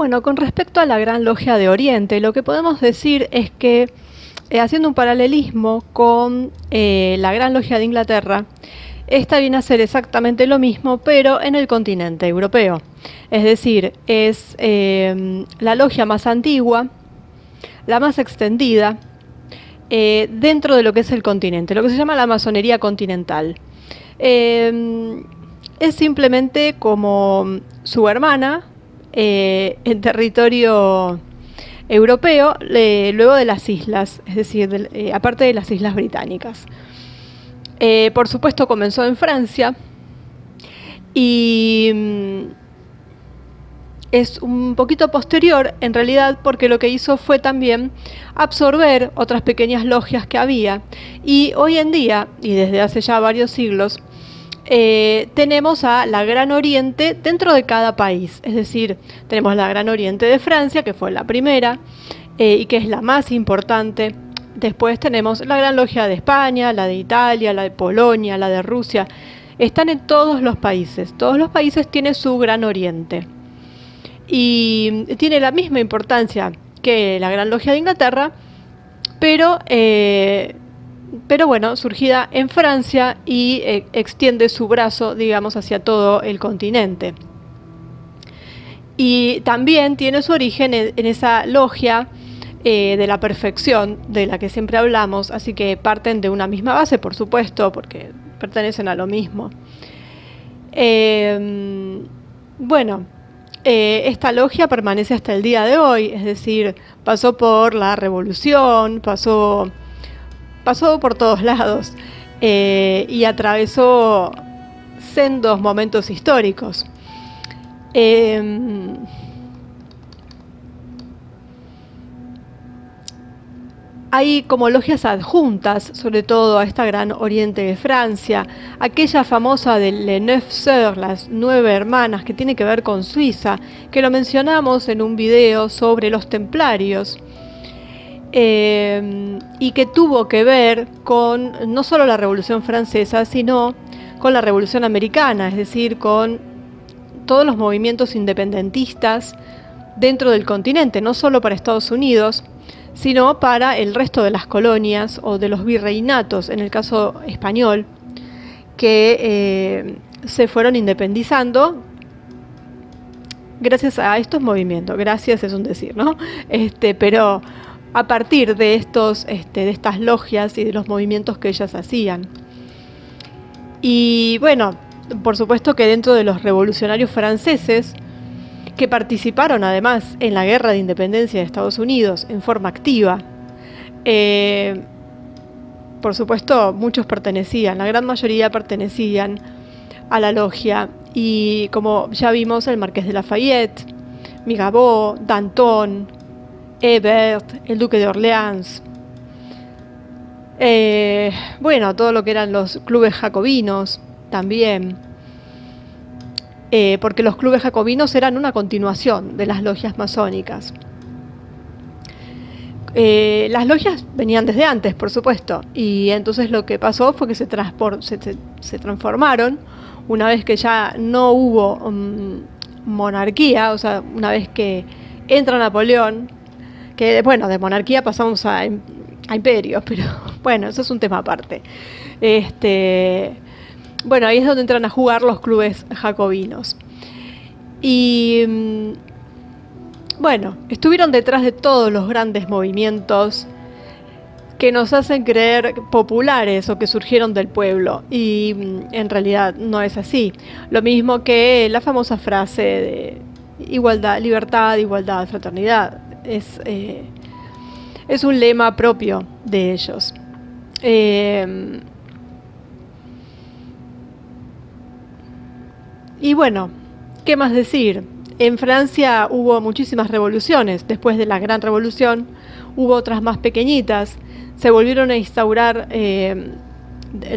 Bueno, con respecto a la Gran Logia de Oriente, lo que podemos decir es que, haciendo un paralelismo con la Gran Logia de Inglaterra, esta viene a ser exactamente lo mismo, pero en el continente europeo. Es decir, es la logia más antigua, la más extendida, dentro de lo que es el continente, lo que se llama la masonería continental. Es simplemente como su hermana en territorio europeo, luego de las islas, es decir, aparte de las islas británicas. Por supuesto comenzó en Francia y es un poquito posterior en realidad, porque lo que hizo fue también absorber otras pequeñas logias que había, y hoy en día, y desde hace ya varios siglos, tenemos a la Gran Oriente dentro de cada país. Es decir, tenemos la Gran Oriente de Francia, que fue la primera y que es la más importante. Después tenemos la Gran Logia de España, la de Italia, la de Polonia, la de Rusia. Están en todos los países. Todos los países tienen su Gran Oriente. Y tiene la misma importancia que la Gran Logia de Inglaterra, pero bueno, surgida en Francia y extiende su brazo, digamos, hacia todo el continente. Y también tiene su origen en esa logia de la perfección de la que siempre hablamos, así que parten de una misma base, por supuesto, porque pertenecen a lo mismo. Bueno, esta logia permanece hasta el día de hoy, es decir, pasó por la Revolución, pasó por todos lados y atravesó sendos momentos históricos. Hay como logias adjuntas, sobre todo a esta Gran Oriente de Francia, aquella famosa de Les Neuf Sœurs, las 9 hermanas, que tiene que ver con Suiza, que lo mencionamos en un video sobre los templarios, y que tuvo que ver con no solo la Revolución Francesa, sino con la Revolución Americana, es decir, con todos los movimientos independentistas dentro del continente, no solo para Estados Unidos, sino para el resto de las colonias o de los virreinatos, en el caso español, que se fueron independizando gracias a estos movimientos. Gracias es un decir, ¿no? Pero a partir de estas logias y de los movimientos que ellas hacían. Y bueno, por supuesto que dentro de los revolucionarios franceses, que participaron además en la guerra de independencia de Estados Unidos en forma activa, por supuesto muchos pertenecían, la gran mayoría pertenecían a la logia, y como ya vimos, el Marqués de Lafayette, Mirabeau, Danton, Hebert, el Duque de Orleans, bueno, todo lo que eran los clubes jacobinos también, porque los clubes jacobinos eran una continuación de las logias masónicas. Las logias venían desde antes, por supuesto, y entonces lo que pasó fue que se transformaron una vez que ya no hubo monarquía, o sea, una vez que entra Napoleón, que bueno, de monarquía pasamos a imperios, pero bueno, eso es un tema aparte. Bueno, ahí es donde entran a jugar los clubes jacobinos. Y bueno, estuvieron detrás de todos los grandes movimientos que nos hacen creer populares o que surgieron del pueblo, y en realidad no es así. Lo mismo que la famosa frase de igualdad, libertad, igualdad, fraternidad. Es un lema propio de ellos. Y bueno, ¿qué más decir? En Francia hubo muchísimas revoluciones. Después de la Gran Revolución hubo otras más pequeñitas. Se volvieron a instaurar en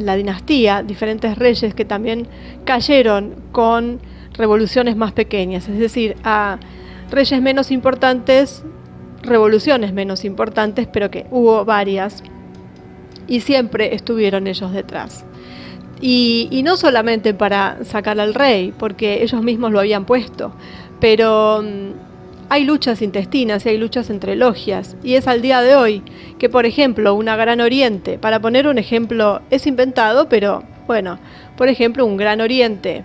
la dinastía diferentes reyes que también cayeron con revoluciones más pequeñas. Es decir, a reyes menos importantes, revoluciones menos importantes, pero que hubo varias y siempre estuvieron ellos detrás. Y no solamente para sacar al rey, porque ellos mismos lo habían puesto, pero hay luchas intestinas y hay luchas entre logias, y es al día de hoy que, por ejemplo, una Gran Oriente, para poner un ejemplo, es inventado, pero bueno, por ejemplo, un Gran Oriente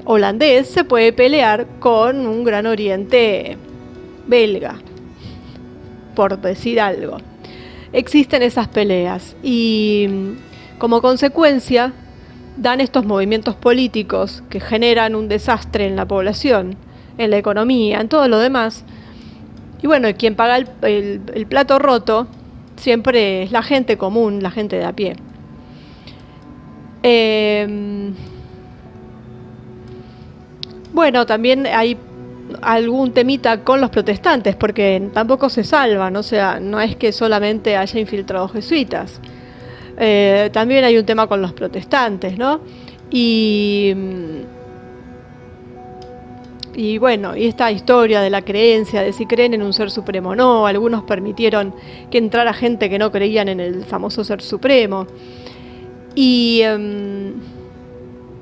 holandés se puede pelear con un Gran Oriente belga, por decir algo. Existen esas peleas y como consecuencia dan estos movimientos políticos que generan un desastre en la población, en la economía, en todo lo demás. Y bueno, quien paga el plato roto siempre es la gente común, la gente de a pie. Bueno, también hay algún temita con los protestantes, porque tampoco se salvan, o sea, no es que solamente haya infiltrados jesuitas. También hay un tema con los protestantes, ¿no? Y bueno, y esta historia de la creencia, de si creen en un ser supremo o no, algunos permitieron que entrara gente que no creían en el famoso ser supremo. Y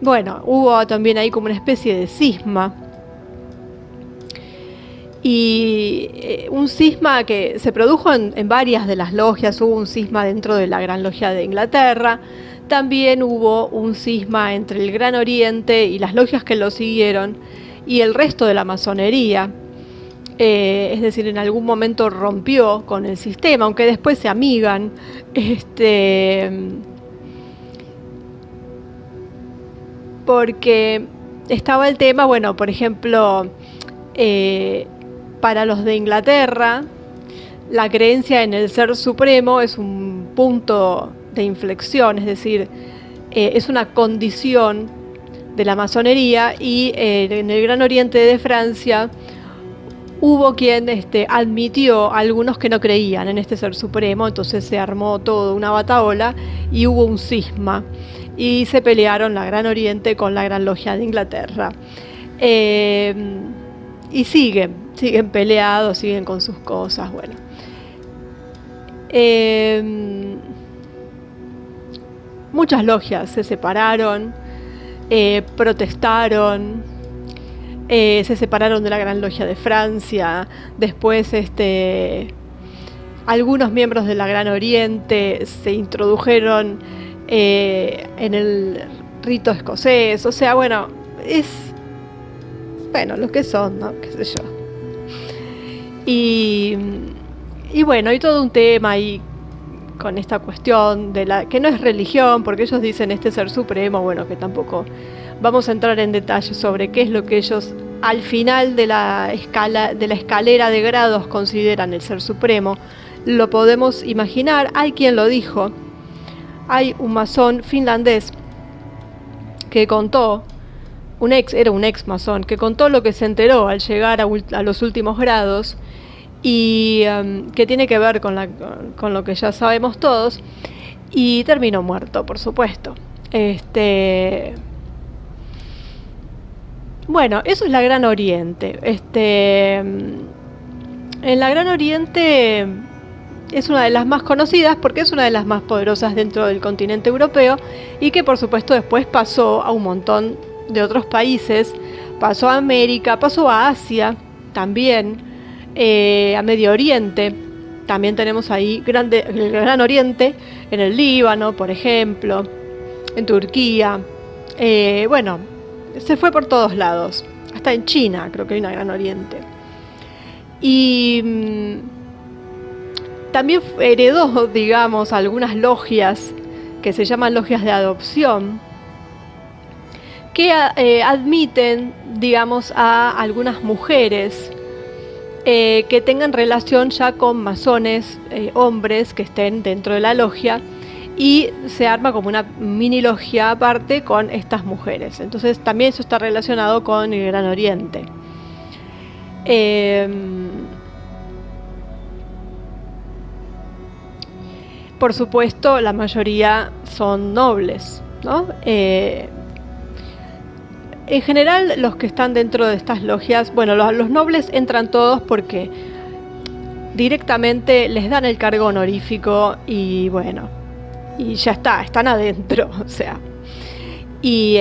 bueno, hubo también ahí como una especie de cisma. Y un cisma que se produjo en varias de las logias. Hubo un cisma dentro de la Gran Logia de Inglaterra. También hubo un cisma entre el Gran Oriente y las logias que lo siguieron y el resto de la masonería. Es decir, en algún momento rompió con el sistema, aunque después se amigan. Porque estaba el tema, bueno, por ejemplo, para los de Inglaterra, la creencia en el ser supremo es un punto de inflexión, es decir, es una condición de la masonería, y en el Gran Oriente de Francia hubo quien admitió a algunos que no creían en este ser supremo, entonces se armó todo una batahola y hubo un cisma. Y se pelearon la Gran Oriente con la Gran Logia de Inglaterra. Y siguen peleados, siguen con sus cosas, bueno. Muchas logias se separaron, protestaron, se separaron de la Gran Logia de Francia, después algunos miembros de la Gran Oriente se introdujeron en el rito escocés, o sea, bueno, lo que son, ¿no? Qué sé yo. Y bueno, hay todo un tema ahí con esta cuestión de que no es religión, porque ellos dicen este ser supremo, bueno, que tampoco vamos a entrar en detalles sobre qué es lo que ellos al final de la escalera de grados consideran el ser supremo. Lo podemos imaginar, hay quien lo dijo. Hay un masón finlandés que contó, era un ex masón, que contó lo que se enteró al llegar a los últimos grados, y que tiene que ver con lo que ya sabemos todos, y terminó muerto, por supuesto. Bueno, eso es la Gran Oriente. En la Gran Oriente es una de las más conocidas porque es una de las más poderosas dentro del continente europeo, y que por supuesto después pasó a un montón de otros países, pasó a América, pasó a Asia también, a Medio Oriente. También tenemos ahí el Gran Oriente en el Líbano, por ejemplo, en Turquía. Bueno, se fue por todos lados, hasta en China creo que hay una Gran Oriente. Y también heredó, digamos, algunas logias que se llaman logias de adopción, que admiten, digamos, a algunas mujeres que tengan relación ya con masones, hombres que estén dentro de la logia, y se arma como una mini logia aparte con estas mujeres. Entonces también eso está relacionado con el Gran Oriente. Por supuesto, la mayoría son nobles, ¿no? En general, los que están dentro de estas logias, bueno, los nobles entran todos porque directamente les dan el cargo honorífico y bueno, y ya está, están adentro, o sea, y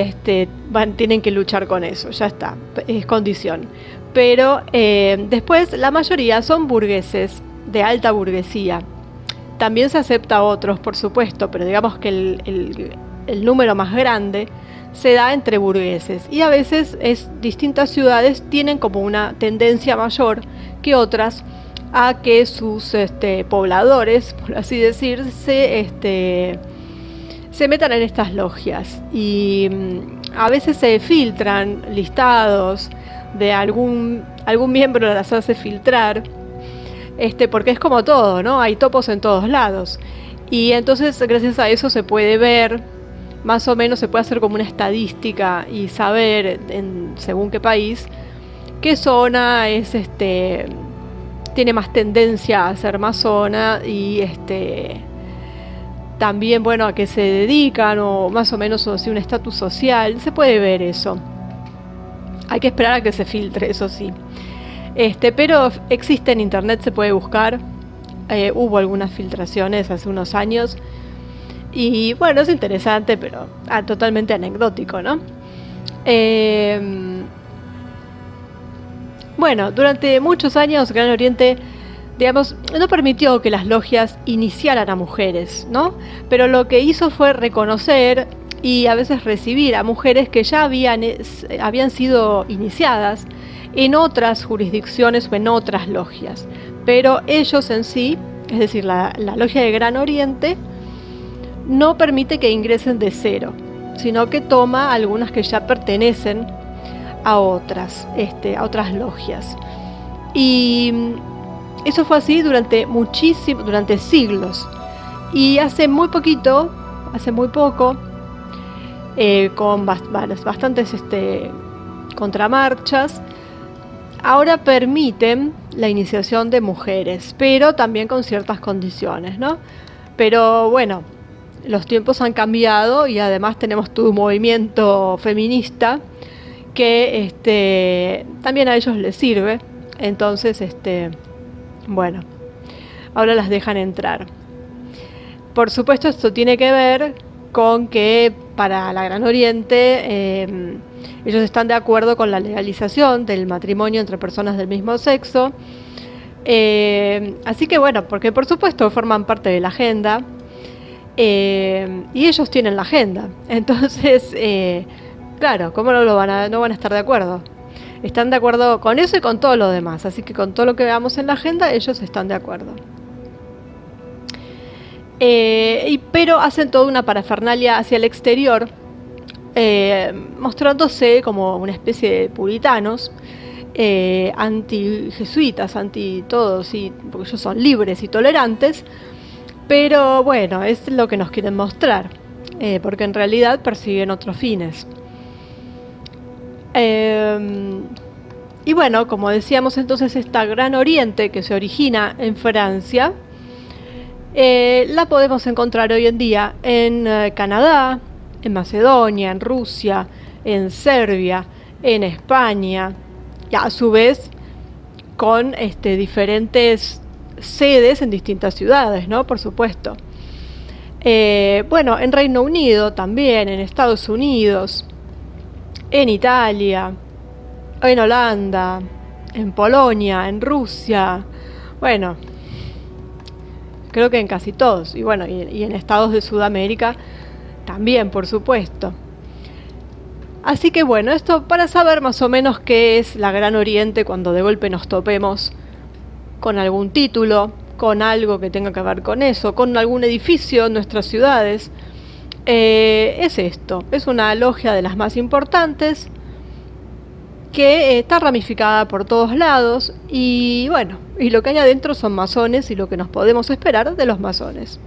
tienen que luchar con eso, ya está, es condición. pero después la mayoría son burgueses, de alta burguesía. También se acepta a otros, por supuesto, pero digamos que el número más grande se da entre burgueses, y a veces distintas ciudades tienen como una tendencia mayor que otras a que sus pobladores, por así decir, se metan en estas logias, y a veces se filtran listados de algún miembro, las hace filtrar, porque es como todo, ¿no? Hay topos en todos lados, y entonces gracias a eso se puede ver, más o menos se puede hacer como una estadística y saber según qué país, qué zona tiene más tendencia a ser masona, y también, bueno, a qué se dedican, o más o menos, o si un estatus social, se puede ver eso. Hay que esperar a que se filtre, eso sí. Pero existe en internet, se puede buscar. Hubo algunas filtraciones hace unos años. Y bueno, es interesante, pero totalmente anecdótico, ¿no? Bueno, durante muchos años Gran Oriente, digamos, no permitió que las logias iniciaran a mujeres, ¿no? Pero lo que hizo fue reconocer y a veces recibir a mujeres que ya habían sido iniciadas en otras jurisdicciones o en otras logias. Pero ellos en sí, es decir, la logia de Gran Oriente, no permite que ingresen de cero, sino que toma algunas que ya pertenecen a otras logias. Y eso fue así durante siglos. Y hace muy poco, con bastantes contramarchas, ahora permiten la iniciación de mujeres, pero también con ciertas condiciones, ¿no? Pero bueno, los tiempos han cambiado, y además tenemos todo un movimiento feminista que también a ellos les sirve. Entonces, bueno, ahora las dejan entrar. Por supuesto, esto tiene que ver con que para la Gran Oriente ellos están de acuerdo con la legalización del matrimonio entre personas del mismo sexo. Así que bueno, porque por supuesto forman parte de la agenda, y ellos tienen la agenda. Entonces, claro, ¿cómo no van a estar de acuerdo? Están de acuerdo con eso y con todo lo demás. Así que con todo lo que veamos en la agenda, ellos están de acuerdo. Pero hacen toda una parafernalia hacia el exterior, mostrándose como una especie de puritanos, anti-jesuitas, anti-todos, porque ellos son libres y tolerantes. Pero bueno, es lo que nos quieren mostrar, porque en realidad persiguen otros fines. Y bueno, como decíamos, entonces esta Gran Oriente, que se origina en Francia, la podemos encontrar hoy en día en Canadá, en Macedonia, en Rusia, en Serbia, en España, y a su vez con diferentes sedes en distintas ciudades, ¿no? Por supuesto. Bueno, en Reino Unido también, en Estados Unidos, en Italia, en Holanda, en Polonia, en Rusia, bueno, creo que en casi todos, y bueno, y en estados de Sudamérica también, por supuesto. Así que bueno, esto para saber más o menos qué es la Gran Oriente cuando de golpe nos topemos con algún título, con algo que tenga que ver con eso, con algún edificio en nuestras ciudades. Es esto, es una logia de las más importantes que está ramificada por todos lados, y bueno, y lo que hay adentro son masones y lo que nos podemos esperar de los masones.